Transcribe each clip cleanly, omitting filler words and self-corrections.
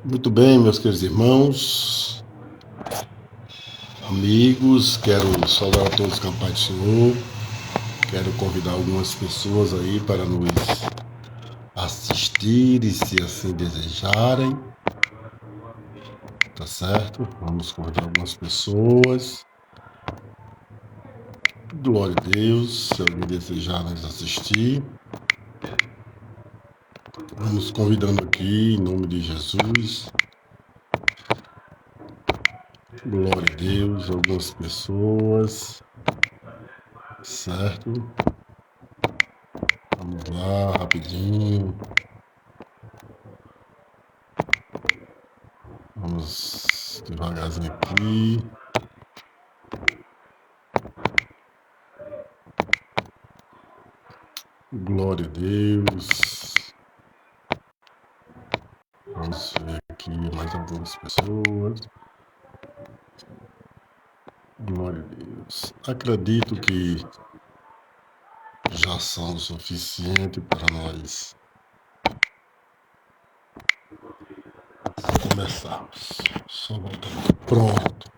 Muito bem, meus queridos irmãos, amigos, quero saudar a todos com a paz do Senhor. Quero convidar algumas pessoas aí para nos assistirem, se assim desejarem. Tá certo? Vamos convidar algumas pessoas. Glória a Deus, se alguém desejar nos assistir. Vamos convidando aqui, em nome de Jesus. Glória a Deus, algumas pessoas. Certo? Vamos lá, rapidinho. Vamos devagarzinho aqui. Glória a Deus. Vamos ver aqui mais algumas pessoas. Glória a Deus. Acredito que já são o suficiente para nós começarmos. Só voltando aqui. Pronto.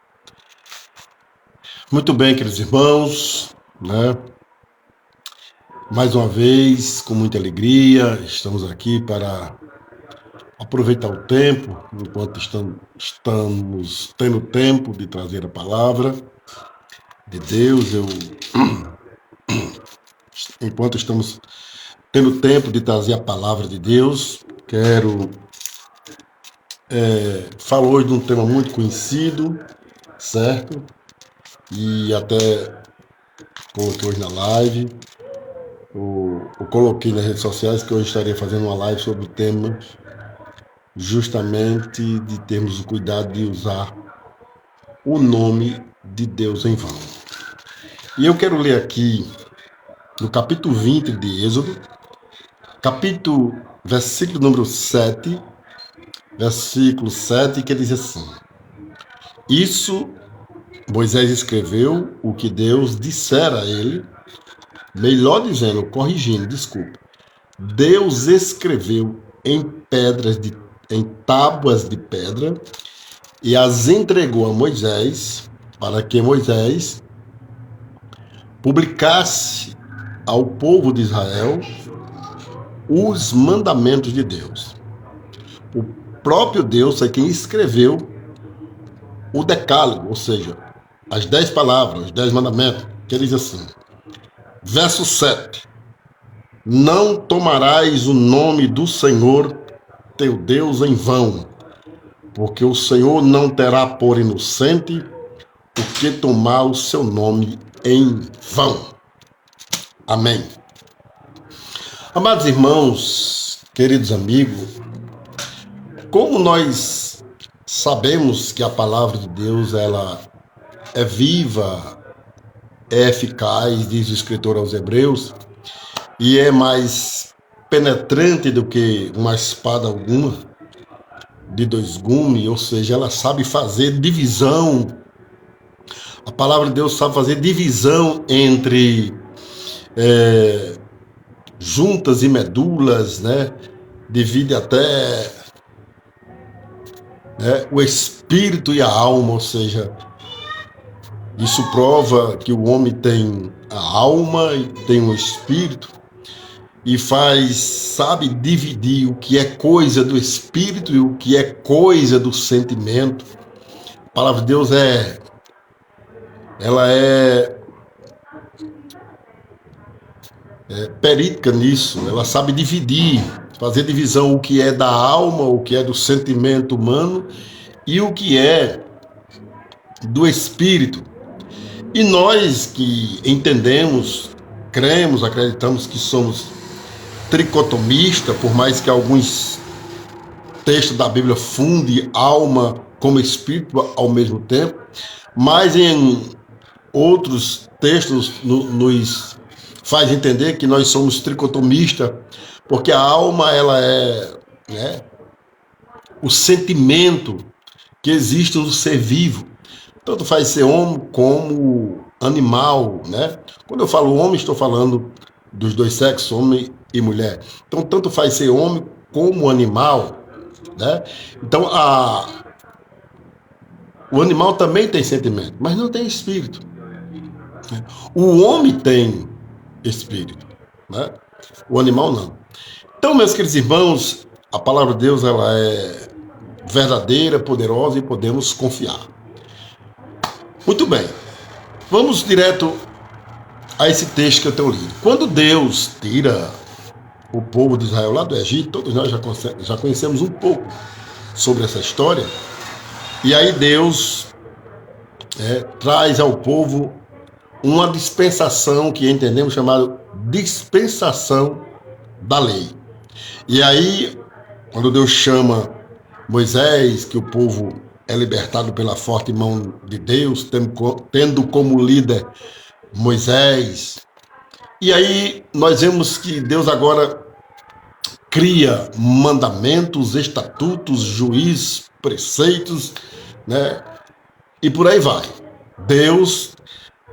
Muito bem, queridos irmãos, né? Mais uma vez, com muita alegria, estamos aqui para aproveitar o tempo, enquanto estamos tendo tempo de trazer a palavra de Deus. Enquanto estamos tendo tempo de trazer a palavra de Deus, quero falar hoje de um tema muito conhecido, certo? E até coloquei hoje na live, eu coloquei nas redes sociais que hoje estaria fazendo uma live sobre o tema justamente de termos o cuidado de usar o nome de Deus em vão. E eu quero ler aqui no capítulo 20 de Êxodo, versículo número 7, versículo 7, que diz assim: Isso Moisés escreveu o que Deus dissera a ele, melhor dizendo, corrigindo, desculpa. Deus escreveu em tábuas de pedra e as entregou a Moisés para que Moisés publicasse ao povo de Israel os mandamentos de Deus. O próprio Deus é quem escreveu o decálogo, ou seja, as 10 palavras, os 10 mandamentos, que ele diz assim, verso 7, não tomarás o nome do Senhor teu Deus em vão, porque o Senhor não terá por inocente o que tomar o seu nome em vão. Amém. Amados irmãos, queridos amigos, como nós sabemos que a palavra de Deus ela é viva, é eficaz, diz o escritor aos Hebreus, e é mais penetrante do que uma espada alguma de 2 gumes, ou seja, ela sabe fazer divisão. A palavra de Deus sabe fazer divisão entre juntas e medulas, né? Divide até o espírito e a alma, ou seja, isso prova que o homem tem a alma e tem o espírito e sabe dividir o que é coisa do espírito e o que é coisa do sentimento. A palavra de Deus ela é perítica nisso, ela sabe dividir, fazer divisão o que é da alma, o que é do sentimento humano e o que é do espírito. E nós que entendemos, cremos, acreditamos que somos tricotomistas, por mais que alguns textos da Bíblia fundem alma como espírito ao mesmo tempo, mas em outros textos nos faz entender que nós somos tricotomistas, porque a alma ela é o sentimento que existe no ser vivo. Tanto faz ser homem como animal, né? Quando eu falo homem, estou falando dos dois sexos, homem e mulher. Então, tanto faz ser homem como animal, né? Então, o animal também tem sentimento, mas não tem espírito. O homem tem espírito, né? O animal não. Então, meus queridos irmãos, a palavra de Deus ela é verdadeira, poderosa e podemos confiar. Muito bem, vamos direto a esse texto que eu tenho lido. Quando Deus tira o povo de Israel lá do Egito, todos nós já conhecemos um pouco sobre essa história, e aí Deus traz ao povo uma dispensação que entendemos chamada dispensação da lei. E aí, quando Deus chama Moisés, que o povo é libertado pela forte mão de Deus, tendo como líder Moisés. E aí nós vemos que Deus agora cria mandamentos, estatutos, juízes, preceitos, né? E por aí vai. Deus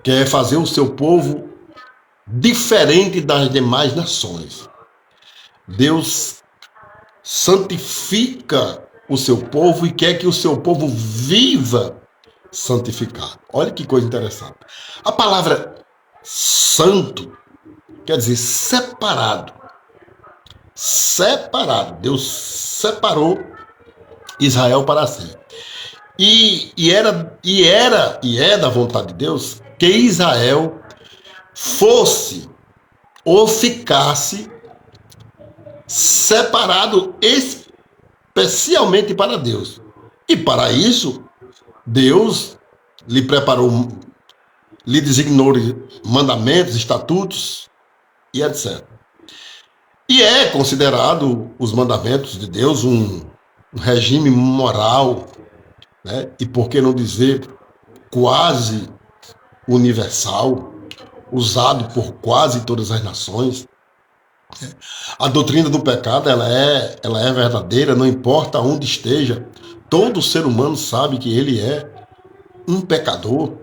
quer fazer o seu povo diferente das demais nações. Deus santifica o seu povo e quer que o seu povo viva santificado. Olha que coisa interessante. A palavra santo quer dizer separado. Separado. Deus separou Israel para si. E é da vontade de Deus que Israel fosse ou ficasse separado especialmente para Deus. E para isso, Deus lhe preparou, lhe designou mandamentos, estatutos e etc. E é considerado os mandamentos de Deus um regime moral, né? E por que não dizer quase universal, usado por quase todas as nações. A doutrina do pecado ela é verdadeira, não importa onde esteja. Todo ser humano sabe que ele é um pecador.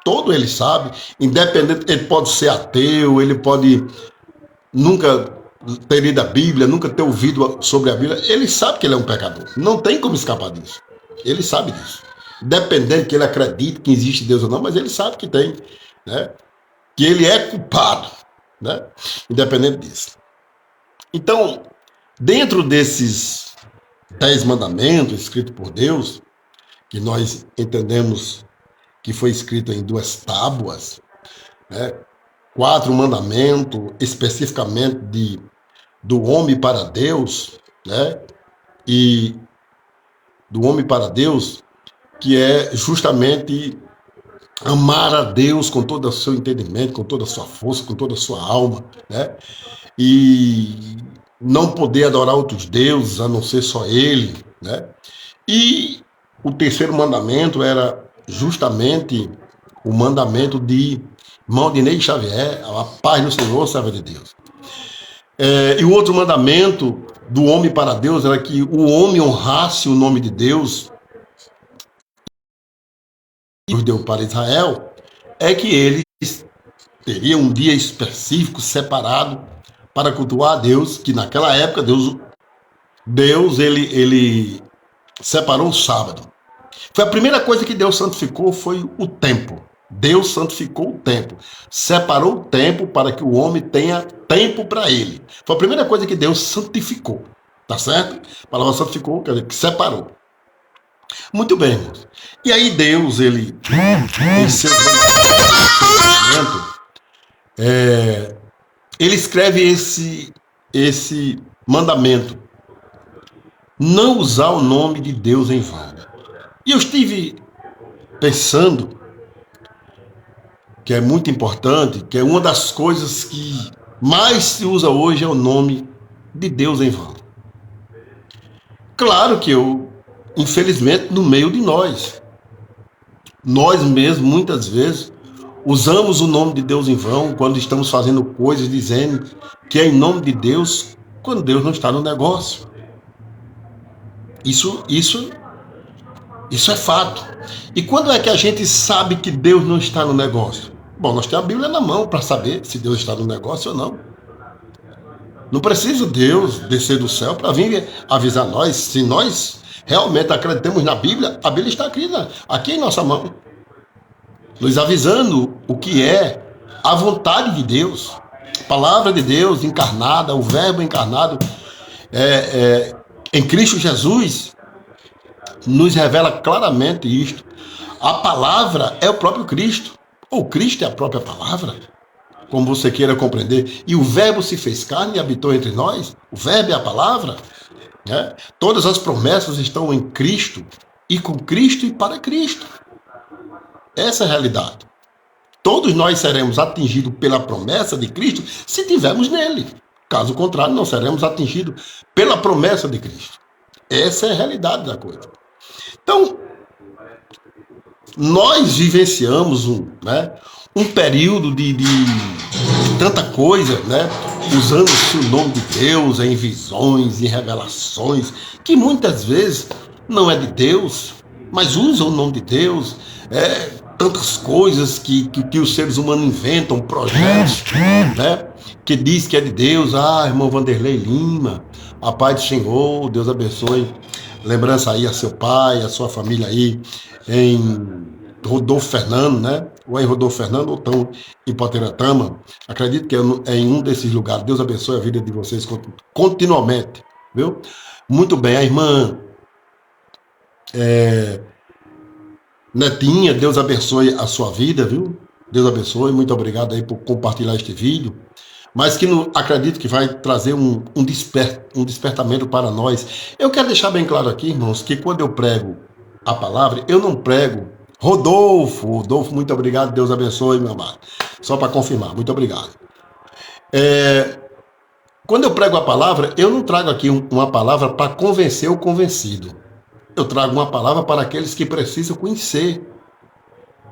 Todo ele sabe, independente, ele pode ser ateu, ele pode nunca ter lido a Bíblia, nunca ter ouvido sobre a Bíblia, ele sabe que ele é um pecador. Não tem como escapar disso. Ele sabe disso. Independente que ele acredite que existe Deus ou não, mas ele sabe que tem, né? Que ele é culpado, né? Independente disso. Então, dentro desses 10 mandamentos escritos por Deus, que nós entendemos que foi escrito em 2 tábuas, né? 4 mandamentos especificamente do homem para Deus, né? E do homem para Deus, que é justamente amar a Deus com todo o seu entendimento, com toda a sua força, com toda a sua alma, né? E não poder adorar outros deuses, a não ser só Ele, né? E o terceiro mandamento era justamente o mandamento de Maldinei Xavier, a paz do Senhor, serva de Deus. E o outro mandamento do homem para Deus era que o homem honrasse o nome de Deus, Deus deu para Israel, é que eles teriam um dia específico, separado, para cultuar a Deus, que naquela época Deus ele separou o sábado. Foi a primeira coisa que Deus santificou, foi o tempo. Deus santificou o tempo. Separou o tempo para que o homem tenha tempo para ele. Foi a primeira coisa que Deus santificou. Tá certo? A palavra santificou, quer dizer, que separou. Muito bem, irmãos. E aí Deus, ele em seu mandamento, ele escreve esse mandamento: não usar o nome de Deus em vão. E eu estive pensando que é muito importante, que é uma das coisas que mais se usa hoje é o nome de Deus em vão. Claro que infelizmente, no meio de nós mesmos, muitas vezes, usamos o nome de Deus em vão quando estamos fazendo coisas dizendo que é em nome de Deus, quando Deus não está no negócio. Isso é fato. E quando é que a gente sabe que Deus não está no negócio? Bom, nós temos a Bíblia na mão para saber se Deus está no negócio ou não. Não precisa Deus descer do céu para vir avisar nós. Se nós realmente acreditamos na Bíblia, a Bíblia está aqui em nossa mão, nos avisando o que é a vontade de Deus, a palavra de Deus encarnada, o verbo encarnado em Cristo Jesus, nos revela claramente isto. A palavra é o próprio Cristo, ou Cristo é a própria palavra, como você queira compreender. E o verbo se fez carne e habitou entre nós. O verbo é a palavra. Né? Todas as promessas estão em Cristo, e com Cristo e para Cristo. Essa é a realidade. Todos nós seremos atingidos pela promessa de Cristo se tivermos nele. Caso contrário, não seremos atingidos pela promessa de Cristo. Essa é a realidade da coisa. Então, nós vivenciamos um período de tanta coisa, né? Usando-se o nome de Deus em visões e revelações, que muitas vezes não é de Deus, mas usam o nome de Deus, tantas coisas que os seres humanos inventam, projetos, né? Que diz que é de Deus. Irmão Vanderlei Lima, a paz do Senhor, Deus abençoe. Lembrança aí a seu pai, a sua família aí em Rodolfo Fernando, né? Ou em Rodolfo Fernando, ou estão em Poteratama. Acredito que é em um desses lugares. Deus abençoe a vida de vocês continuamente, viu? Muito bem, a irmã Netinha, Deus abençoe a sua vida, viu? Deus abençoe, muito obrigado aí por compartilhar este vídeo. Mas que acredito que vai trazer um despertamento para nós. Eu quero deixar bem claro aqui, irmãos, que quando eu prego a palavra, eu não prego Rodolfo, muito obrigado, Deus abençoe, meu amado. Só para confirmar, muito obrigado. Quando eu prego a palavra, eu não trago aqui uma palavra para convencer o convencido. Eu trago uma palavra para aqueles que precisam conhecer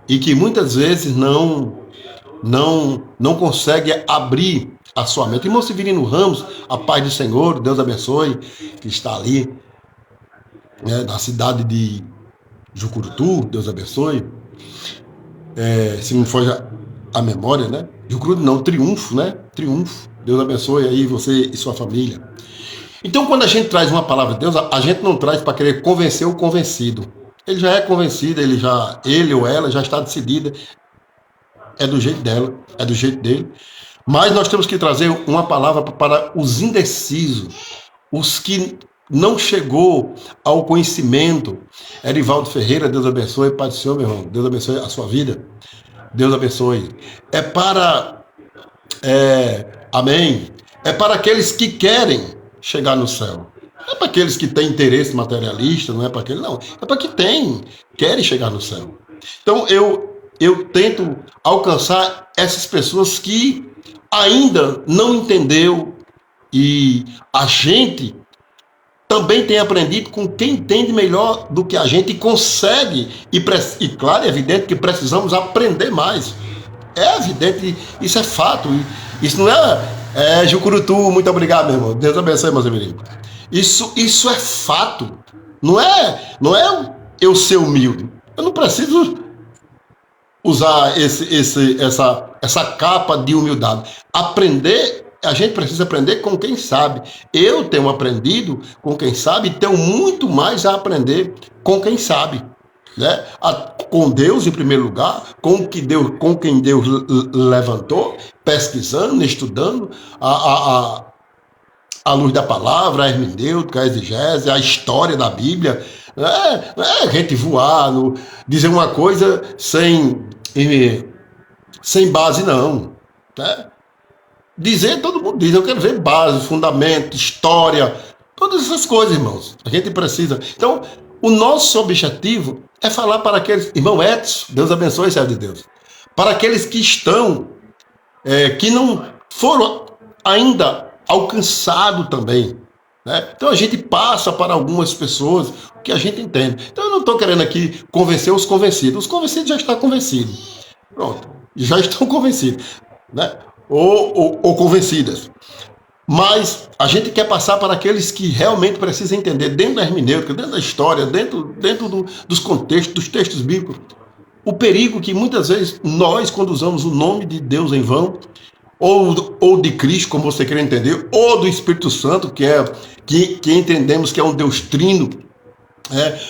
e que muitas vezes não consegue abrir a sua mente. Irmão Severino Ramos, a paz do Senhor, Deus abençoe, que está ali, na cidade de Jucurutu, Deus abençoe. Se não for a memória, né? Jucurutu não, Triunfo, né? Triunfo, Deus abençoe aí você e sua família. Então, quando a gente traz uma palavra de Deus, a gente não traz para querer convencer o convencido. Ele já é convencido, ele ou ela já está decidida. É do jeito dela, é do jeito dele. Mas nós temos que trazer uma palavra para os indecisos, os que não chegou ao conhecimento. Erivaldo Ferreira, Deus abençoe, Pai do Senhor, meu irmão, Deus abençoe a sua vida, Deus abençoe. Amém, é para aqueles que querem chegar no céu. Não é para aqueles que têm interesse materialista, não é para aqueles, não. É para que querem chegar no céu. Então, eu tento alcançar essas pessoas que ainda não entendeu, e a gente também tem aprendido com quem entende melhor do que a gente e consegue, e claro, é evidente que precisamos aprender mais. É evidente, isso é fato. Isso não é Jucurutu, muito obrigado, meu irmão. Deus abençoe, meu Severino. Isso é fato. Não é eu ser humilde. Eu não preciso usar essa capa de humildade. A gente precisa aprender com quem sabe. Eu tenho aprendido com quem sabe e tenho muito mais a aprender com quem sabe. Né? Com Deus em primeiro lugar, com quem Deus levantou, pesquisando, estudando a luz da palavra, a hermenêutica, a exegese, a história da Bíblia. Não é a gente voar, dizer uma coisa sem base, não. Né? Dizer, todo mundo diz, eu quero ver base, fundamento, história, todas essas coisas, irmãos. A gente precisa. Então, o nosso objetivo é falar para aqueles, irmão Edson, Deus abençoe, servo de Deus, para aqueles que estão, que não foram ainda alcançados também. Né? Então a gente passa para algumas pessoas o que a gente entende. Então eu não estou querendo aqui convencer os convencidos. Os convencidos já estão convencidos. Pronto, já estão convencidos. Né? Ou convencidas. Mas a gente quer passar para aqueles que realmente precisam entender, dentro da hermenêutica, dentro da história, dentro dos contextos, dos textos bíblicos, o perigo que muitas vezes nós, quando usamos o nome de Deus em vão, ou de Cristo, como você quer entender, ou do Espírito Santo, que entendemos que é um Deus trino,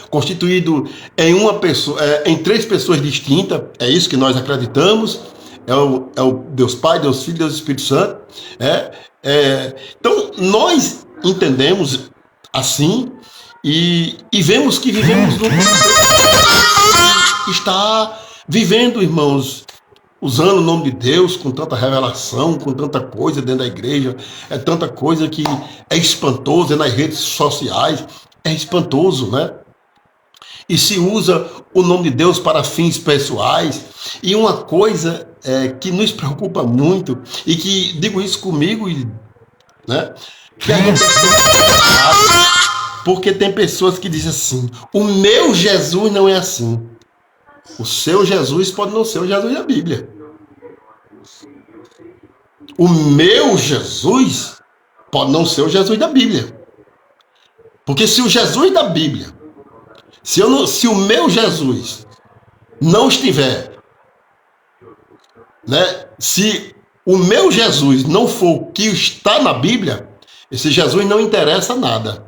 constituído em uma pessoa, em três pessoas distintas, é isso que nós acreditamos, é o Deus Pai, Deus Filho, Deus Espírito Santo. Então, nós entendemos assim e vemos que vivemos no está vivendo, irmãos, usando o nome de Deus com tanta revelação, com tanta coisa dentro da igreja, é tanta coisa que é espantoso, nas redes sociais, é espantoso, né? E se usa o nome de Deus para fins pessoais. E uma coisa que nos preocupa muito, e que digo isso comigo, né? Que a gente porque tem pessoas que dizem assim: o meu Jesus não é assim. O seu Jesus pode não ser o Jesus da Bíblia. O meu Jesus pode não ser o Jesus da Bíblia. Porque se o Jesus da Bíblia, se o meu Jesus não estiver, né? Se o meu Jesus não for o que está na Bíblia, esse Jesus não interessa nada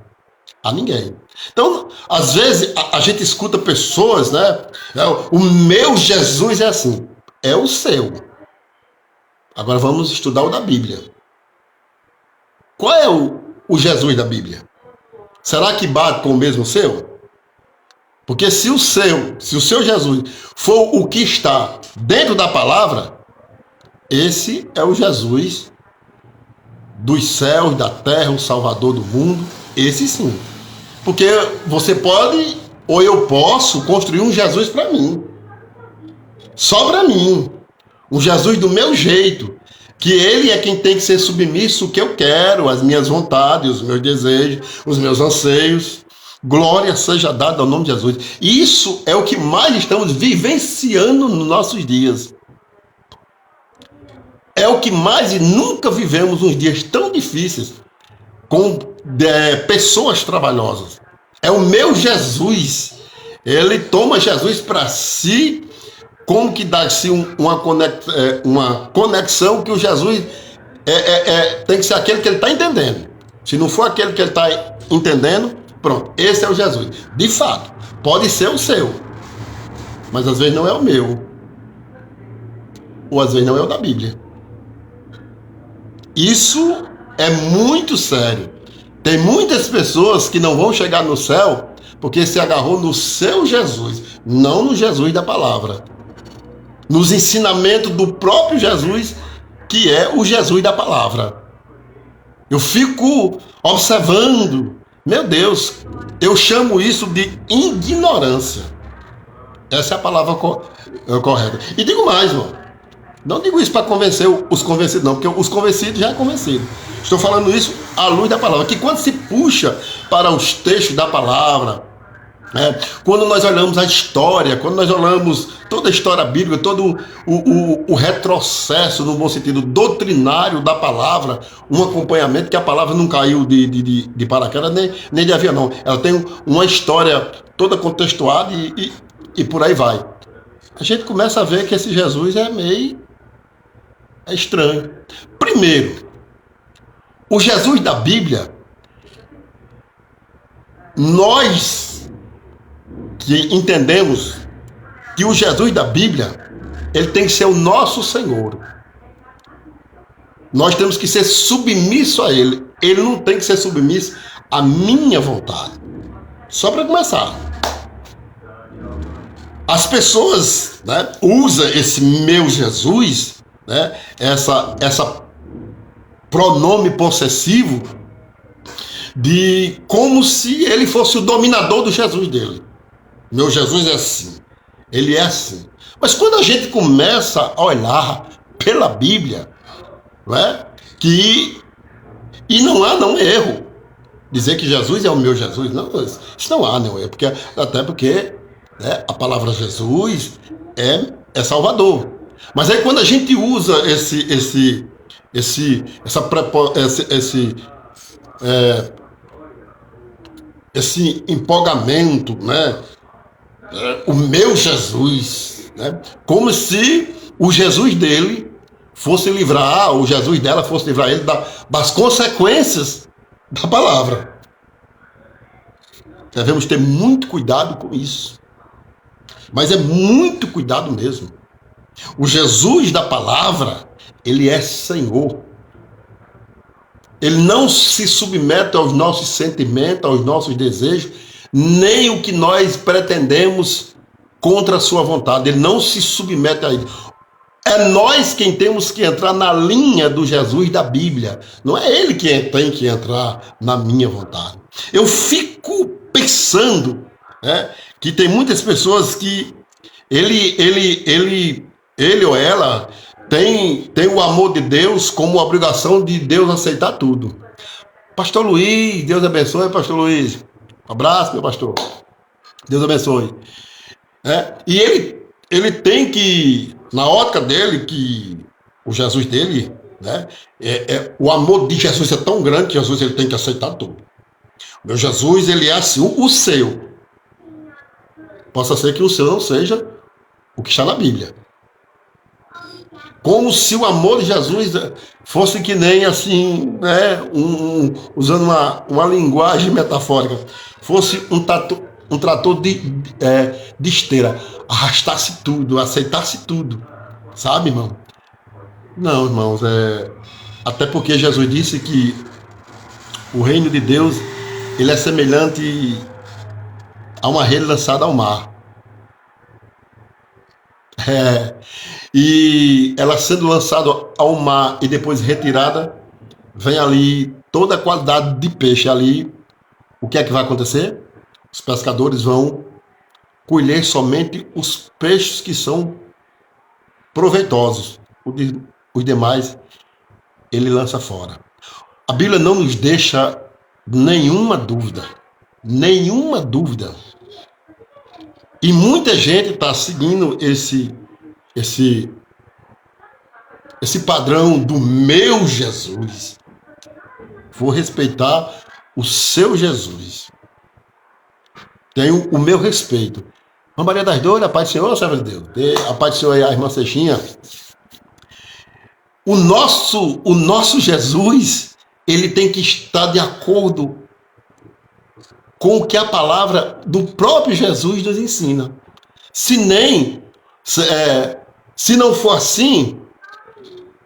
a ninguém. Então, às vezes, a gente escuta pessoas, né? O meu Jesus é assim. É o seu. Agora vamos estudar o da Bíblia. Qual é o Jesus da Bíblia? Será que bate com o mesmo seu? Porque se o seu Jesus for o que está dentro da palavra, esse é o Jesus dos céus, da terra, o Salvador do mundo. Esse sim. Porque você pode, ou eu posso, construir um Jesus para mim. Só para mim. Um Jesus do meu jeito. Que ele é quem tem que ser submisso ao que eu quero, as minhas vontades, os meus desejos, os meus anseios. Glória seja dada ao nome de Jesus. Isso é o que mais estamos vivenciando nos nossos dias. É o que mais, e nunca vivemos uns dias tão difíceis com pessoas trabalhosas. É o meu Jesus. Ele toma Jesus para si, como que dá-se uma conexão que o Jesus tem que ser aquele que ele está entendendo. Se não for aquele que ele está entendendo, pronto, esse é o Jesus. De fato, pode ser o seu, mas às vezes não é o meu. Ou às vezes não é o da Bíblia. Isso é muito sério. Tem muitas pessoas que não vão chegar no céu porque se agarrou no seu Jesus, não no Jesus da palavra. Nos ensinamentos do próprio Jesus, que é o Jesus da palavra. Eu fico observando, meu Deus, eu chamo isso de ignorância. Essa é a palavra correta. E digo mais, irmão. Não digo isso para convencer os convencidos, não, porque os convencidos já é convencido. Estou falando isso à luz da palavra. Que quando se puxa para os textos da palavra, quando nós olhamos a história, quando nós olhamos toda a história bíblica, todo o retrocesso, no bom sentido, doutrinário da palavra, um acompanhamento que a palavra não caiu de paraquedas nem de avião, não. Ela tem uma história toda contextuada e por aí vai. A gente começa a ver que esse Jesus é meio estranho. Primeiro, o Jesus da Bíblia, nós que entendemos que o Jesus da Bíblia, ele tem que ser o nosso Senhor. Nós temos que ser submissos a ele. Ele não tem que ser submisso à minha vontade. Só para começar. As pessoas, né, usam esse meu Jesus, né, essa pronome possessivo, de como se ele fosse o dominador do Jesus dele. Meu Jesus é assim. Ele é assim. Mas quando a gente começa a olhar pela Bíblia, né, e não há erro. Dizer que Jesus é o meu Jesus, não, isso não há nenhum erro. Até porque a palavra Jesus é Salvador. Mas aí quando a gente usa esse empolgamento, né? O meu Jesus, né? Como se o Jesus dele fosse livrar, o Jesus dela fosse livrar ele das consequências da palavra. Devemos ter muito cuidado com isso. Mas é muito cuidado mesmo. O Jesus da palavra, ele é Senhor. Ele não se submete aos nossos sentimentos, aos nossos desejos, nem o que nós pretendemos contra a sua vontade. Ele não se submete a isso. É nós quem temos que entrar na linha do Jesus da Bíblia. Não é ele que tem que entrar na minha vontade. Eu fico pensando, né, que tem muitas pessoas que ele ou ela tem o amor de Deus como obrigação de Deus aceitar tudo. Pastor Luiz, Deus abençoe, Pastor Luiz. Um abraço, meu pastor. Deus abençoe. E ele tem que, na ótica dele, que o Jesus dele, né, o amor de Jesus é tão grande que Jesus ele tem que aceitar tudo. Meu Jesus, ele é assim, o seu. Possa ser que o seu não seja o que está na Bíblia. Como se o amor de Jesus fosse que nem assim, né, usando uma linguagem metafórica, fosse um trator de esteira, arrastasse tudo, aceitasse tudo, sabe, irmão? Não, irmãos, até porque Jesus disse que o reino de Deus, ele é semelhante a uma rede lançada ao mar. E ela sendo lançada ao mar e depois retirada, vem ali toda a qualidade de peixe ali. O que é que vai acontecer? Os pescadores vão colher somente os peixes que são proveitosos. Os demais, ele lança fora. A Bíblia não nos deixa nenhuma dúvida. Nenhuma dúvida. E muita gente está seguindo esse padrão do meu Jesus. Vou respeitar o seu Jesus. Tenho o meu respeito. Irmã Maria das Dores, a paz do Senhor, serva de Deus. A paz do Senhor e a irmã Seixinha. O nosso Jesus, ele tem que estar de acordo com o que a palavra do próprio Jesus nos ensina. Se não for assim,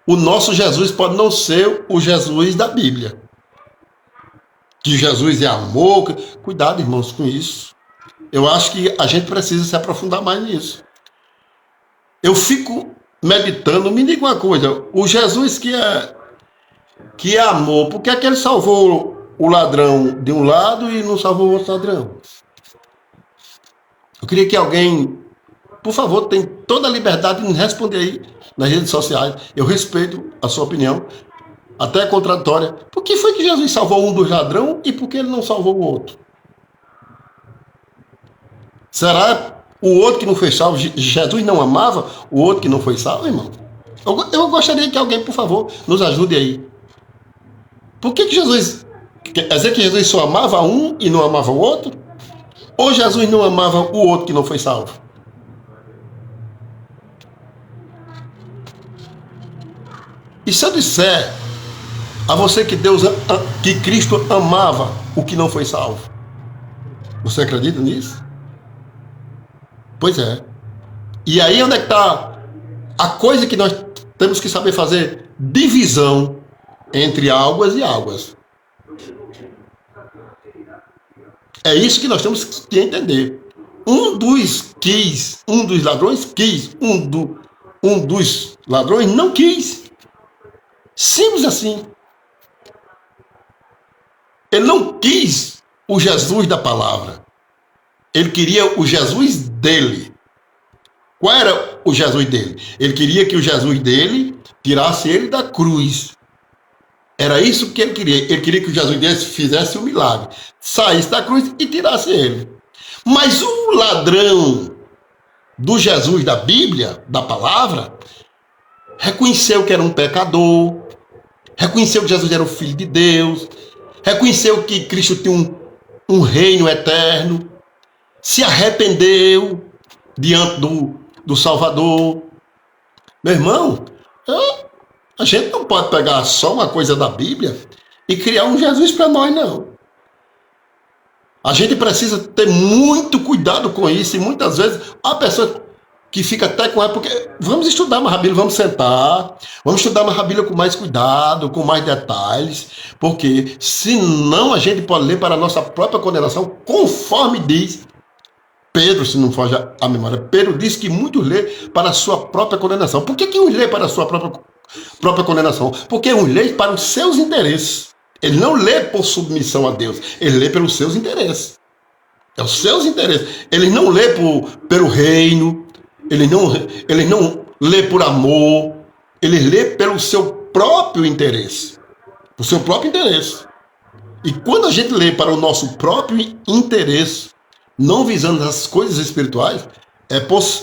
o nosso Jesus pode não ser o Jesus da Bíblia. Que Jesus é amor. Cuidado, irmãos, com isso. Eu acho que a gente precisa se aprofundar mais nisso. Eu fico meditando, me diga uma coisa, o Jesus que é amor, por que é que ele salvou o ladrão de um lado e não salvou o outro ladrão? Eu queria que alguém, por favor, tem toda a liberdade de me responder aí nas redes sociais. Eu respeito a sua opinião, até contraditória. Por que foi que Jesus salvou um dos ladrões e por que ele não salvou o outro? Será o outro que não foi salvo, Jesus não amava o outro que não foi salvo, irmão? Eu gostaria que alguém, por favor, nos ajude aí. Por que Jesus... Quer dizer que Jesus só amava um e não amava o outro? Ou Jesus não amava o outro que não foi salvo? E se eu disser a você que Cristo amava o que não foi salvo, você acredita nisso? Pois é. E aí onde é que está a coisa que nós temos que saber fazer? Divisão entre águas e águas. É isso que nós temos que entender. Um dos ladrões quis, um dos ladrões não quis. Simples assim. Ele não quis o Jesus da palavra. Ele queria o Jesus dele. Qual era o Jesus dele? Ele queria que o Jesus dele tirasse ele da cruz. Era isso que ele queria. Ele queria que o Jesus dele fizesse um milagre. Saísse da cruz e tirasse ele. Mas o ladrão do Jesus da Bíblia, da palavra, reconheceu que era um pecador, reconheceu que Jesus era o Filho de Deus, reconheceu que Cristo tinha um reino eterno, se arrependeu diante do Salvador. Meu irmão, a gente não pode pegar só uma coisa da Bíblia e criar um Jesus para nós, não. A gente precisa ter muito cuidado com isso, e muitas vezes a pessoa que fica até com ela, porque vamos estudar mais a Bíblia, vamos sentar, vamos estudar mais a Bíblia com mais cuidado, com mais detalhes, porque senão a gente pode ler para a nossa própria condenação, conforme diz Pedro, se não foge a memória. Pedro diz que muitos lê para a sua própria condenação. Por que uns lê para a sua própria condenação? Porque uns lê para os seus interesses. Ele não lê por submissão a Deus, ele lê pelos seus interesses. É os seus interesses. Ele não lê pelo reino, ele não lê por amor, ele lê pelo seu próprio interesse. O seu próprio interesse. E quando a gente lê para o nosso próprio interesse, não visando as coisas espirituais,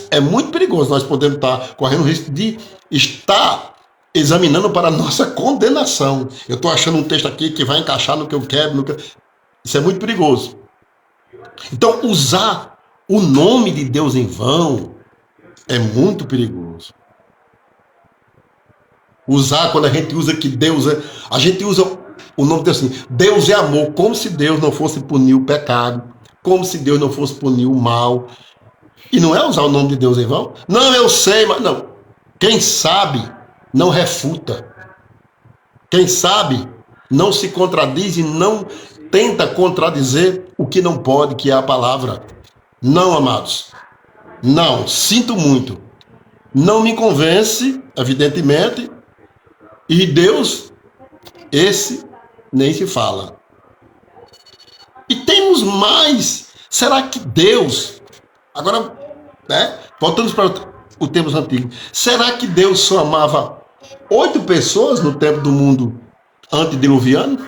é muito perigoso. Nós podemos estar correndo o risco de estar examinando para a nossa condenação. Eu estou achando um texto aqui que vai encaixar no que eu quero. Isso é muito perigoso. Então, usar o nome de Deus em vão é muito perigoso. Usar, quando a gente usa que Deus é... A gente usa o nome de Deus assim, Deus é amor, como se Deus não fosse punir o pecado, como se Deus não fosse punir o mal. E não é usar o nome de Deus em vão? Não, eu sei, mas não. Quem sabe não refuta. Quem sabe não se contradiz e não tenta contradizer o que não pode, que é a palavra. Não, amados. Não, sinto muito. Não me convence, evidentemente. E Deus, esse nem se fala. E temos mais. Será que Deus... Agora, voltamos para o tempos antigos. Será que Deus só amava 8 pessoas no tempo do mundo antediluviano?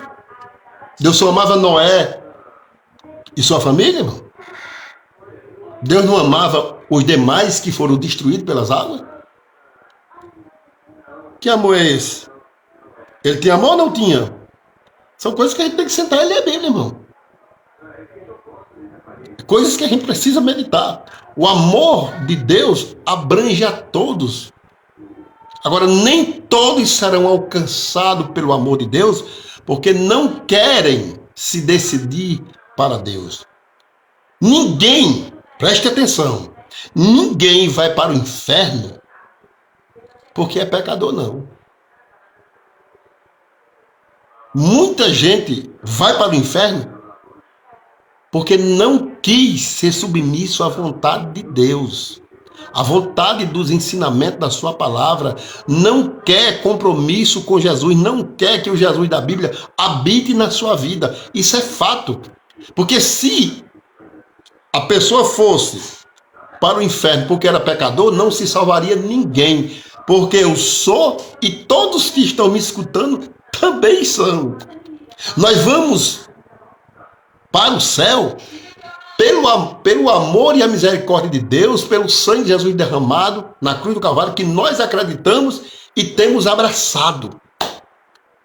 Deus só amava Noé e sua família, irmão? Deus não amava os demais que foram destruídos pelas águas? Que amor é esse? Ele tinha amor ou não tinha? São coisas que a gente tem que sentar e ler a Bíblia, irmão. Coisas que a gente precisa meditar. O amor de Deus abrange a todos. Agora, nem todos serão alcançados pelo amor de Deus, porque não querem se decidir para Deus. Ninguém, preste atenção, ninguém vai para o inferno porque é pecador, não. Muita gente vai para o inferno porque não quis ser submisso à vontade de Deus. A vontade dos ensinamentos da sua palavra, não quer compromisso com Jesus, não quer que o Jesus da Bíblia habite na sua vida. Isso é fato. Porque se a pessoa fosse para o inferno porque era pecador, não se salvaria ninguém. Porque eu sou e todos que estão me escutando também são. Nós vamos para o céu pelo amor e a misericórdia de Deus, pelo sangue de Jesus derramado na cruz do Calvário, que nós acreditamos e temos abraçado.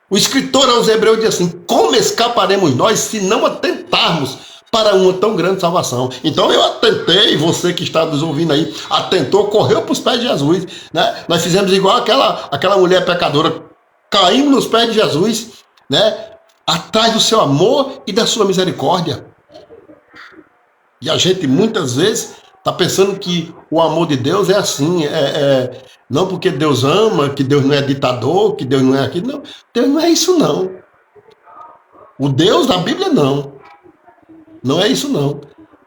O escritor aos Hebreus diz assim: como escaparemos nós se não atentarmos para uma tão grande salvação? Então eu atentei, você que está nos ouvindo aí, atentou, correu para os pés de Jesus, né? Nós fizemos igual aquela mulher pecadora, caímos nos pés de Jesus, né? Atrás do seu amor e da sua misericórdia. E a gente muitas vezes está pensando que o amor de Deus é assim, não porque Deus ama, que Deus não é ditador, que Deus não é aquilo. Não, Deus não é isso não. O Deus da Bíblia não. Não é isso não.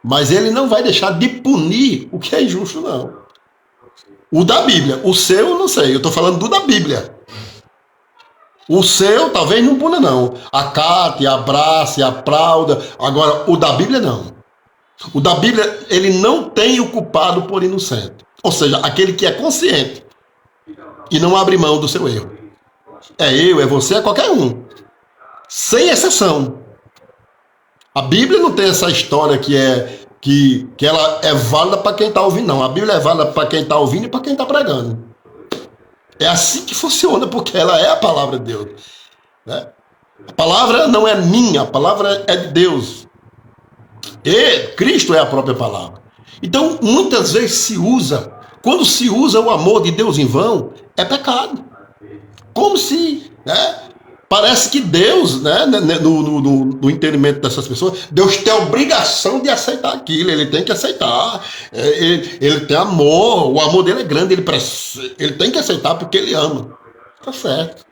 Mas ele não vai deixar de punir o que é injusto não. O da Bíblia, o seu eu não sei, eu estou falando do da Bíblia. O seu talvez não puna não. Acate, abrace, aplauda. Agora, o da Bíblia não. O da Bíblia, ele não tem o culpado por inocente. Ou seja, aquele que é consciente e não abre mão do seu erro. É eu, é você, é qualquer um. Sem exceção. A Bíblia não tem essa história que ela é válida para quem está ouvindo, não. A Bíblia é válida para quem está ouvindo e para quem está pregando. É assim que funciona, porque ela é a palavra de Deus. Né? A palavra não é minha, a palavra é de Deus. E Cristo é a própria palavra. Então, muitas vezes se usa Quando se usa o amor de Deus em vão, é pecado. Como se, né, parece que Deus, né, no entendimento dessas pessoas, Deus tem a obrigação de aceitar aquilo, ele tem que aceitar, ele tem amor, o amor dele é grande, ele tem que aceitar porque ele ama. Tá certo.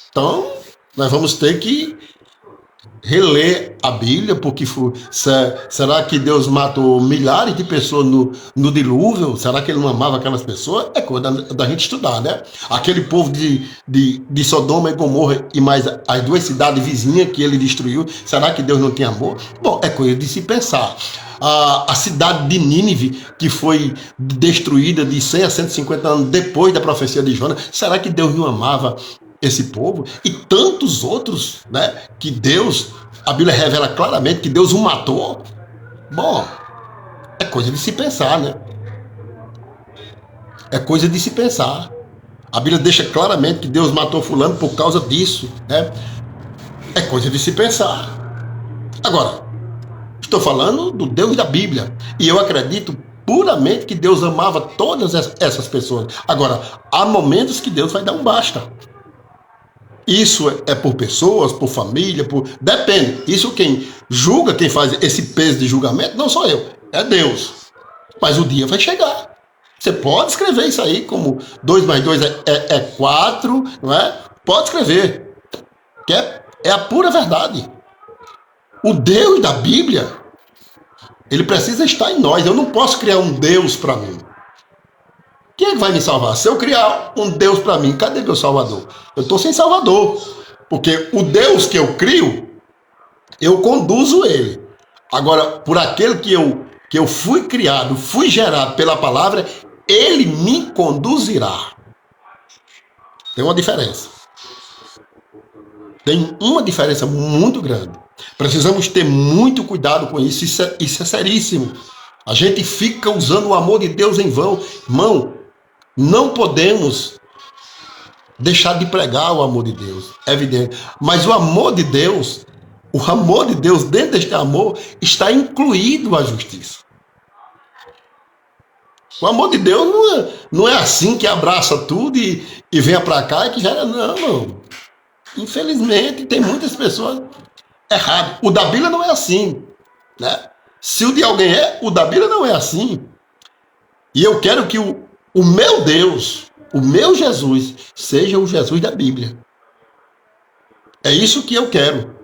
Então, nós vamos ter que reler a Bíblia, porque será que Deus matou milhares de pessoas no dilúvio? Será que ele não amava aquelas pessoas? É coisa da gente estudar, né? Aquele povo de Sodoma e Gomorra e mais as duas cidades vizinhas que ele destruiu, será que Deus não tem amor? Bom, é coisa de se pensar. A cidade de Nínive, que foi destruída de 100 a 150 anos depois da profecia de Jonas, será que Deus não amava esse povo? E tantos outros, né, que Deus, a Bíblia revela claramente que Deus o matou. Bom, é coisa de se pensar, né? É coisa de se pensar. A Bíblia deixa claramente que Deus matou fulano por causa disso, né? É coisa de se pensar. Agora, estou falando do Deus da Bíblia, e eu acredito puramente que Deus amava todas essas pessoas. Agora, há momentos que Deus vai dar um basta. Isso é por pessoas, por família, depende. Isso quem julga, quem faz esse peso de julgamento, não sou eu, é Deus. Mas o dia vai chegar. Você pode escrever isso aí como 2 mais 2 é 4, não é? Pode escrever. Que é a pura verdade. O Deus da Bíblia, ele precisa estar em nós. Eu não posso criar um Deus para mim. Quem é que vai me salvar? Se eu criar um Deus para mim, cadê meu Salvador? Eu estou sem Salvador. Porque o Deus que eu crio, eu conduzo ele. Agora, por aquele que eu fui criado, fui gerado pela palavra, ele me conduzirá. Tem uma diferença. Tem uma diferença muito grande. Precisamos ter muito cuidado com isso. Isso é seríssimo. A gente fica usando o amor de Deus em vão. Irmão, não podemos deixar de pregar o amor de Deus, é evidente. Mas o amor de Deus, dentro deste amor, está incluído a justiça. O amor de Deus não é assim que abraça tudo e venha para cá e que já... Não. Infelizmente, tem muitas pessoas erradas. O da Bíblia não é assim, né? Se o de alguém o da Bíblia não é assim. E eu quero que o meu Deus, o meu Jesus, seja o Jesus da Bíblia. É isso que eu quero.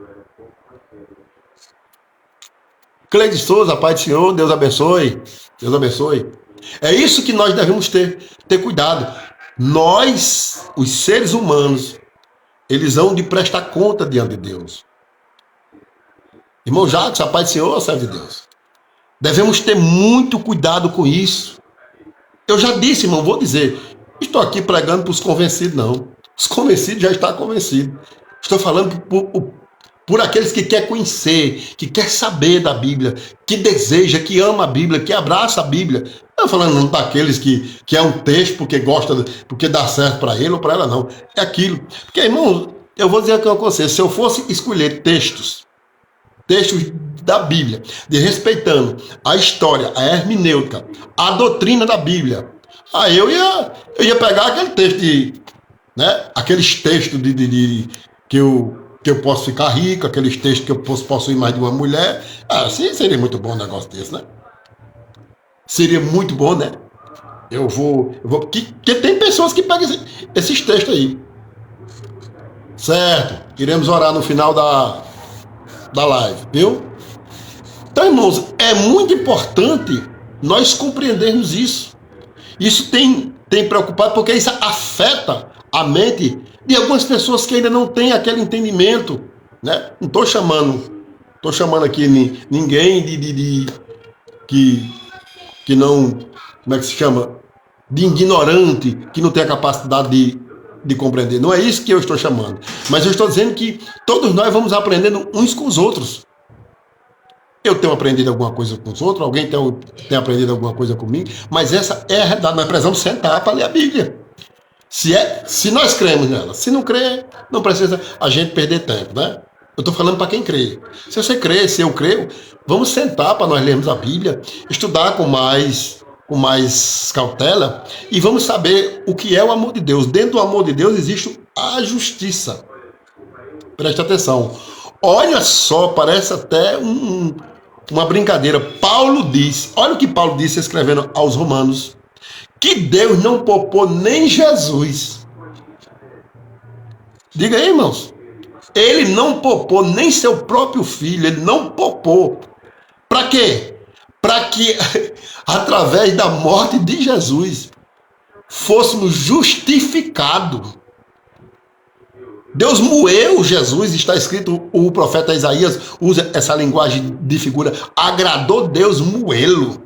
Cleide Souza, Pai do Senhor, Deus abençoe. Deus abençoe. É isso que nós devemos ter cuidado. Nós, os seres humanos, eles vão de prestar conta diante de Deus. Irmão Jacques, a Pai do Senhor, servo de Deus. Devemos ter muito cuidado com isso. Eu já disse, irmão, vou dizer, estou aqui pregando para os convencidos, não. Os convencidos já estão convencidos. Estou falando por aqueles que querem conhecer, que querem saber da Bíblia, que deseja, que ama a Bíblia, que abraça a Bíblia. Não estou falando daqueles que é um texto porque gosta, porque dá certo para ele ou para ela, não. É aquilo. Porque, irmão, eu vou dizer aqui com você, se eu fosse escolher textos da Bíblia, respeitando a história, a hermenêutica, a doutrina da Bíblia, aí eu ia pegar aquele texto né? Aqueles textos que eu posso ficar rico, aqueles textos que eu posso possuir mais de uma mulher. Sim, seria muito bom um negócio desse, né? Seria muito bom, né? Eu vou que tem pessoas que pegam esses textos aí. Certo? Iremos orar no final da live, viu? Então, irmãos, é muito importante nós compreendermos isso. Isso tem preocupado porque isso afeta a mente de algumas pessoas que ainda não têm aquele entendimento, né? Não estou chamando aqui ninguém que não, como é que se chama? De ignorante, que não tem a capacidade de compreender. Não é isso que eu estou chamando. Mas eu estou dizendo que todos nós vamos aprendendo uns com os outros. Eu tenho aprendido alguma coisa com os outros, alguém tem aprendido alguma coisa comigo, mas essa é a realidade. Nós precisamos sentar para ler a Bíblia. Se nós cremos nela. Se não crer, não precisa a gente perder tempo, né? Eu estou falando para quem crê. Se você crê, se eu creio, vamos sentar para nós lermos a Bíblia, estudar com mais com mais cautela e vamos saber o que é o amor de Deus. Dentro do amor de Deus existe a justiça. Preste atenção. Olha só, parece até uma brincadeira. Paulo diz, olha o que Paulo disse escrevendo aos Romanos, que Deus não poupou nem Jesus. Diga aí, irmãos. Ele não poupou nem seu próprio filho, ele não poupou. Para quê? Para que, através da morte de Jesus, fôssemos justificados. Deus moeu Jesus, está escrito, o profeta Isaías usa essa linguagem de figura, agradou Deus moê-lo.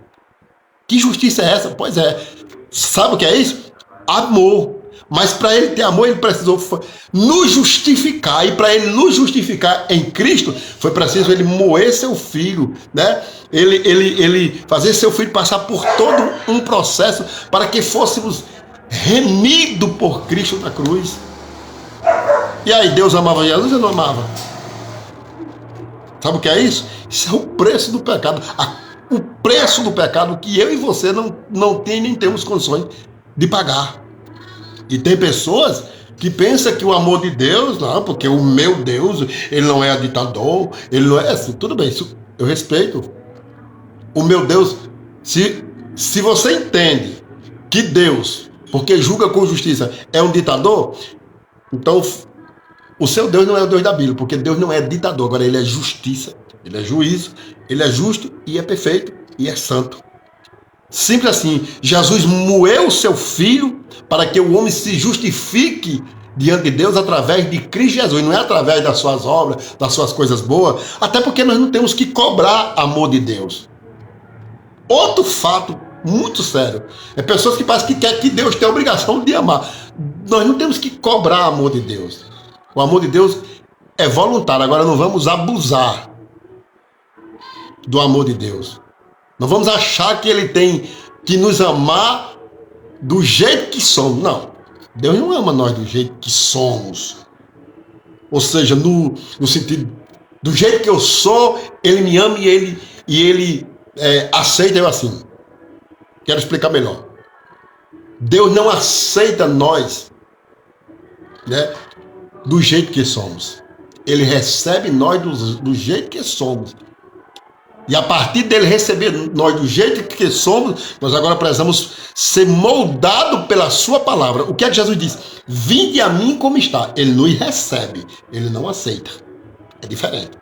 Que justiça é essa? Pois é, sabe o que é isso? Amor. Mas para ele ter amor, ele precisou nos justificar. E para ele nos justificar em Cristo, foi preciso ele moer seu filho, né? Ele fazer seu filho passar por todo um processo para que fôssemos remidos por Cristo na cruz. E aí, Deus amava Jesus ou não amava? Sabe o que é isso? Isso é o preço do pecado. O preço do pecado que eu e você não tem nem temos condições de pagar. E tem pessoas que pensam que o amor de Deus, não, porque o meu Deus, ele não é ditador, ele não é assim. Tudo bem, isso eu respeito. O meu Deus, se você entende que Deus, porque julga com justiça, é um ditador, então o seu Deus não é o Deus da Bíblia, porque Deus não é ditador, agora ele é justiça, ele é juízo, ele é justo e é perfeito e é santo. Simples assim, Jesus moeu o seu filho para que o homem se justifique diante de Deus através de Cristo Jesus, não é através das suas obras, das suas coisas boas, até porque nós não temos que cobrar amor de Deus. Outro fato muito sério, é pessoas que parecem que querem que Deus tenha a obrigação de amar. Nós não temos que cobrar amor de Deus. O amor de Deus é voluntário, agora não vamos abusar do amor de Deus. Não vamos achar que ele tem que nos amar do jeito que somos. Não. Deus não ama nós do jeito que somos. Ou seja, no sentido, do jeito que eu sou, ele me ama e ele aceita eu assim. Quero explicar melhor. Deus não aceita nós, né, do jeito que somos. Ele recebe nós do jeito que somos. E a partir dele receber nós do jeito que somos, nós agora precisamos ser moldados pela sua palavra. O que é que Jesus diz? Vinde a mim como está. Ele nos recebe, ele não aceita. É diferente.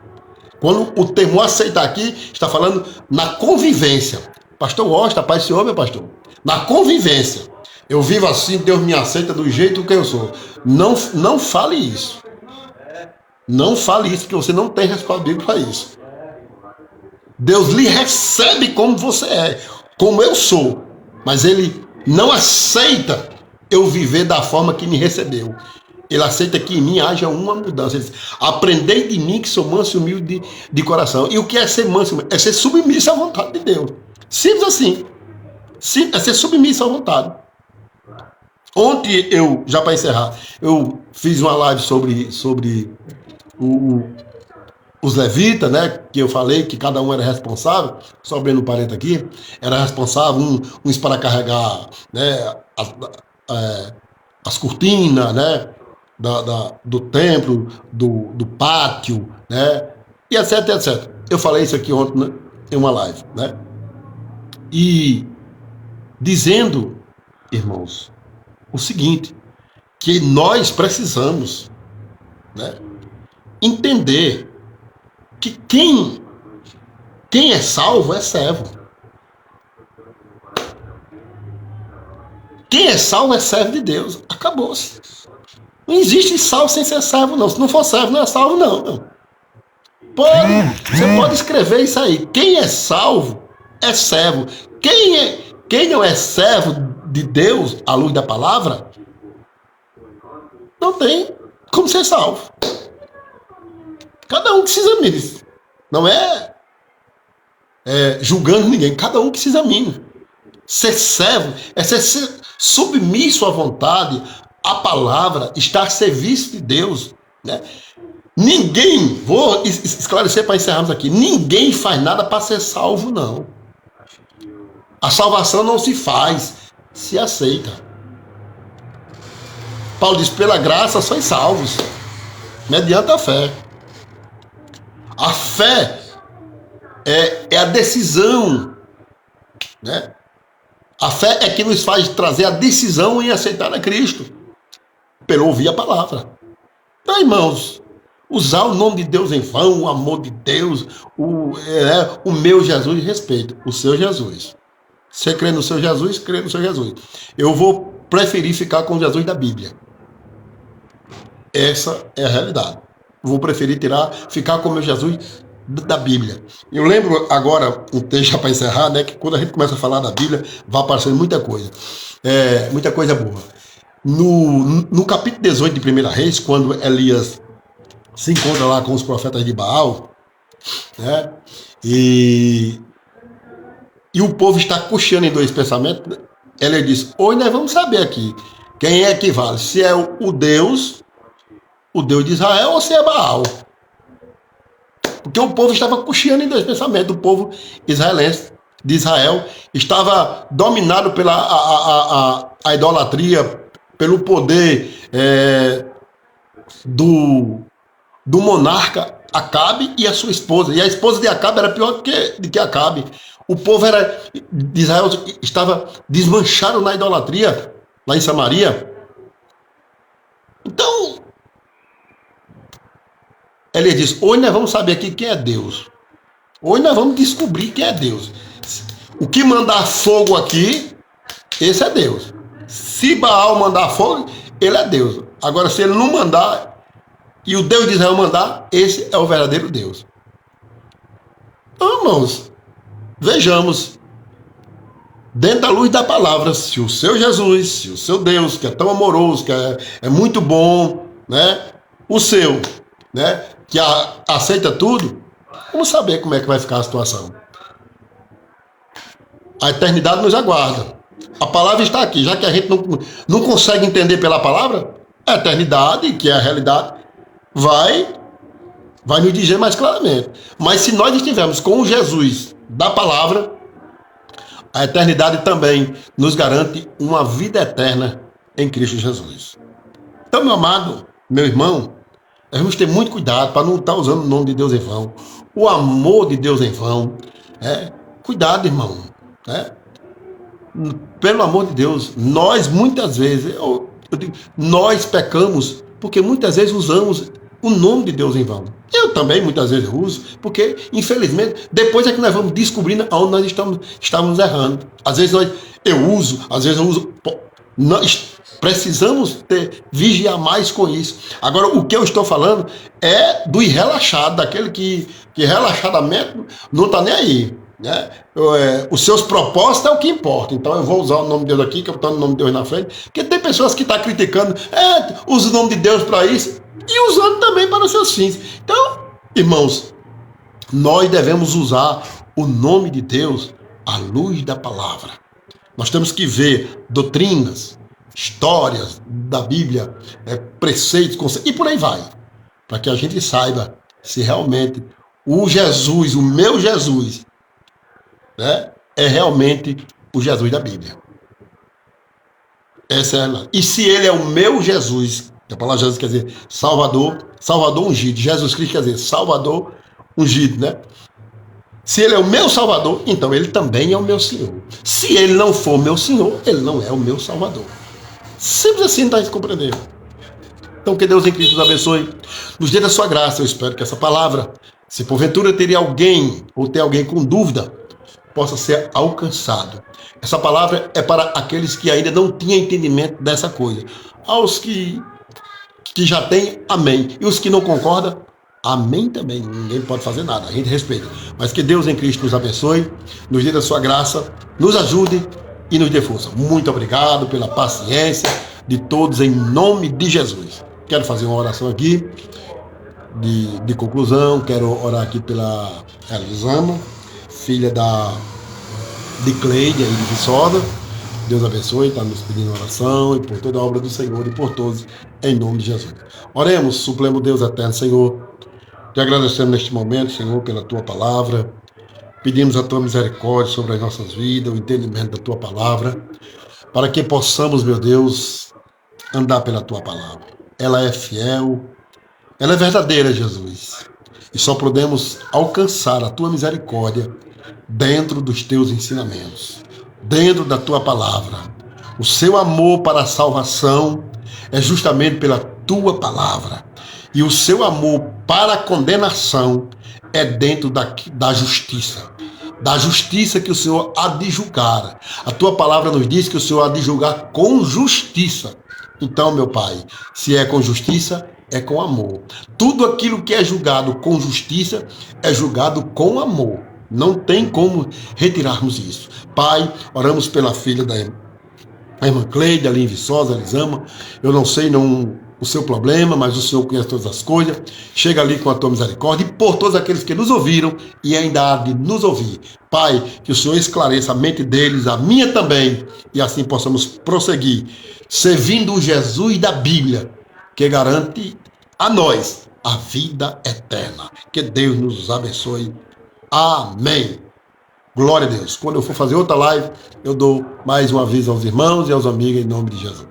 Quando o termo aceitar aqui, está falando na convivência. Pastor gosta, paz Senhor, meu pastor. Na convivência. Eu vivo assim, Deus me aceita do jeito que eu sou. Não fale isso. Não fale isso, porque você não tem respaldo bíblico para isso. Deus lhe recebe como você é, como eu sou, mas ele não aceita eu viver da forma que me recebeu. Ele aceita que em mim haja uma mudança. Ele diz, aprendei de mim que sou manso e humilde de coração. E o que é ser manso? É ser submisso à vontade de Deus. Simples assim. É ser submisso à vontade. Ontem já para encerrar, eu fiz uma live sobre os levitas, né, que eu falei que cada um era responsável, só abrindo um parênteses aqui, era responsável, uns para carregar, né, as cortinas, né, do templo, do pátio, né, e etc, etc. Eu falei isso aqui ontem, né, em uma live, né, e dizendo, irmãos, o seguinte, que nós precisamos, né, entender que quem é salvo é servo. Quem é salvo é servo de Deus. Acabou-se. Não existe salvo sem ser servo, não. Se não for servo, não é salvo, não. Você pode escrever isso aí. Quem é salvo é servo. Quem não é servo de Deus, à luz da palavra, não tem como ser salvo. Cada um que se examine. Não é julgando ninguém. Cada um que se examine. Ser servo é ser submisso à vontade, à palavra, estar a serviço de Deus. Né? Ninguém, vou esclarecer para encerrarmos aqui, ninguém faz nada para ser salvo, não. A salvação não se faz, se aceita. Paulo diz, pela graça sois salvos, mediante a fé. A fé é a decisão, né? A fé é que nos faz trazer a decisão em aceitar a Cristo, pelo ouvir a palavra. Então, irmãos, usar o nome de Deus em vão, o amor de Deus, o meu Jesus, respeito, o seu Jesus. Você crê no seu Jesus, crê no seu Jesus. Eu vou preferir ficar com o Jesus da Bíblia. Essa é a realidade. Vou preferir ficar com o meu Jesus da Bíblia. Eu lembro agora, um texto para encerrar, né, que quando a gente começa a falar da Bíblia, vai aparecendo muita coisa. Muita coisa boa. No capítulo 18 de 1 Reis, quando Elias se encontra lá com os profetas de Baal, né, e o povo está cocheando em dois pensamentos, Elias diz, hoje nós vamos saber aqui quem é que vale, se é o Deus de Israel ou se é Baal. Porque o povo estava cocheando em dois pensamentos. O povo israelense de Israel estava dominado pela a idolatria, pelo poder do monarca Acabe e a sua esposa. E a esposa de Acabe era pior do que Acabe. O povo de Israel estava desmanchado na idolatria, lá em Samaria. Então, ele diz, hoje nós vamos saber aqui quem é Deus. Hoje nós vamos descobrir quem é Deus. O que mandar fogo aqui, esse é Deus. Se Baal mandar fogo, ele é Deus. Agora, se ele não mandar, e o Deus de Israel mandar, esse é o verdadeiro Deus. Então, irmãos, vejamos, dentro da luz da palavra, se o seu Jesus, se o seu Deus, que é tão amoroso, que é muito bom, né? O seu, né? Que aceita tudo, vamos saber como é que vai ficar a situação. A eternidade nos aguarda. A palavra está aqui, já que a gente não consegue entender pela palavra, a eternidade, que é a realidade, vai nos dizer mais claramente. Mas se nós estivermos com o Jesus da palavra, a eternidade também nos garante uma vida eterna em Cristo Jesus. Então, meu amado, meu irmão, nós vamos ter muito cuidado para não estar usando o nome de Deus em vão, o amor de Deus em vão. Cuidado, irmão. Pelo amor de Deus, nós muitas vezes, nós pecamos porque muitas vezes usamos o nome de Deus em vão. Eu também muitas vezes uso, porque, infelizmente, depois é que nós vamos descobrindo onde nós estamos errando. Às vezes eu uso, às vezes eu uso. Nós precisamos vigiar mais com isso. Agora, o que eu estou falando é do irrelaxado, daquele que relaxadamente não está nem aí. Né? Os seus propósitos é o que importa. Então eu vou usar o nome de Deus aqui, que eu estou no nome de Deus na frente, porque tem pessoas que estão criticando, usa o nome de Deus para isso, e usando também para os seus fins. Então, irmãos, nós devemos usar o nome de Deus à luz da palavra. Nós temos que ver doutrinas, histórias da Bíblia, preceitos, conceitos, e por aí vai, para que a gente saiba se realmente o Jesus, o meu Jesus, né, é realmente o Jesus da Bíblia. Essa é a... E se ele é o meu Jesus, a palavra Jesus quer dizer Salvador ungido, Jesus Cristo quer dizer Salvador ungido, né? Se ele é o meu Salvador, então ele também é o meu Senhor. Se ele não for meu Senhor, ele não é o meu Salvador. Simples assim, não está se compreendendo. Então que Deus em Cristo nos abençoe, nos dê da sua graça. Eu espero que essa palavra, se porventura teria alguém, ou ter alguém com dúvida, possa ser alcançado. Essa palavra é para aqueles que ainda não tinham entendimento dessa coisa. Aos que já têm, amém. E os que não concordam, amém também. Ninguém pode fazer nada, a gente respeita. Mas que Deus em Cristo nos abençoe, nos dê da sua graça, nos ajude e nos dê força. Muito obrigado pela paciência de todos, em nome de Jesus. Quero fazer uma oração aqui de conclusão. Quero orar aqui pela Elisama, filha de Cleide aí de Viçosa. Deus abençoe, está nos pedindo oração, e por toda a obra do Senhor e por todos, em nome de Jesus. Oremos, suplemos Deus eterno, Senhor. Te agradecemos neste momento, Senhor, pela tua palavra. Pedimos a tua misericórdia sobre as nossas vidas, o entendimento da tua palavra, para que possamos, meu Deus, andar pela tua palavra. Ela é fiel, ela é verdadeira, Jesus. E só podemos alcançar a tua misericórdia dentro dos teus ensinamentos, dentro da tua palavra. O seu amor para a salvação é justamente pela tua palavra. E o seu amor para a condenação é dentro da justiça. Da justiça que o Senhor há de julgar. A tua palavra nos diz que o Senhor há de julgar com justiça. Então, meu Pai, se é com justiça, é com amor. Tudo aquilo que é julgado com justiça é julgado com amor. Não tem como retirarmos isso. Pai, oramos pela filha da irmã Cleide, ali em Viçosa, Elisama. Eu não sei o seu problema, mas o Senhor conhece todas as coisas. Chega ali com a tua misericórdia e por todos aqueles que nos ouviram e ainda há de nos ouvir. Pai, que o Senhor esclareça a mente deles, a minha também, e assim possamos prosseguir, servindo o Jesus da Bíblia, que garante a nós a vida eterna. Que Deus nos abençoe. Amém. Glória a Deus. Quando eu for fazer outra live, eu dou mais um aviso aos irmãos e aos amigos em nome de Jesus.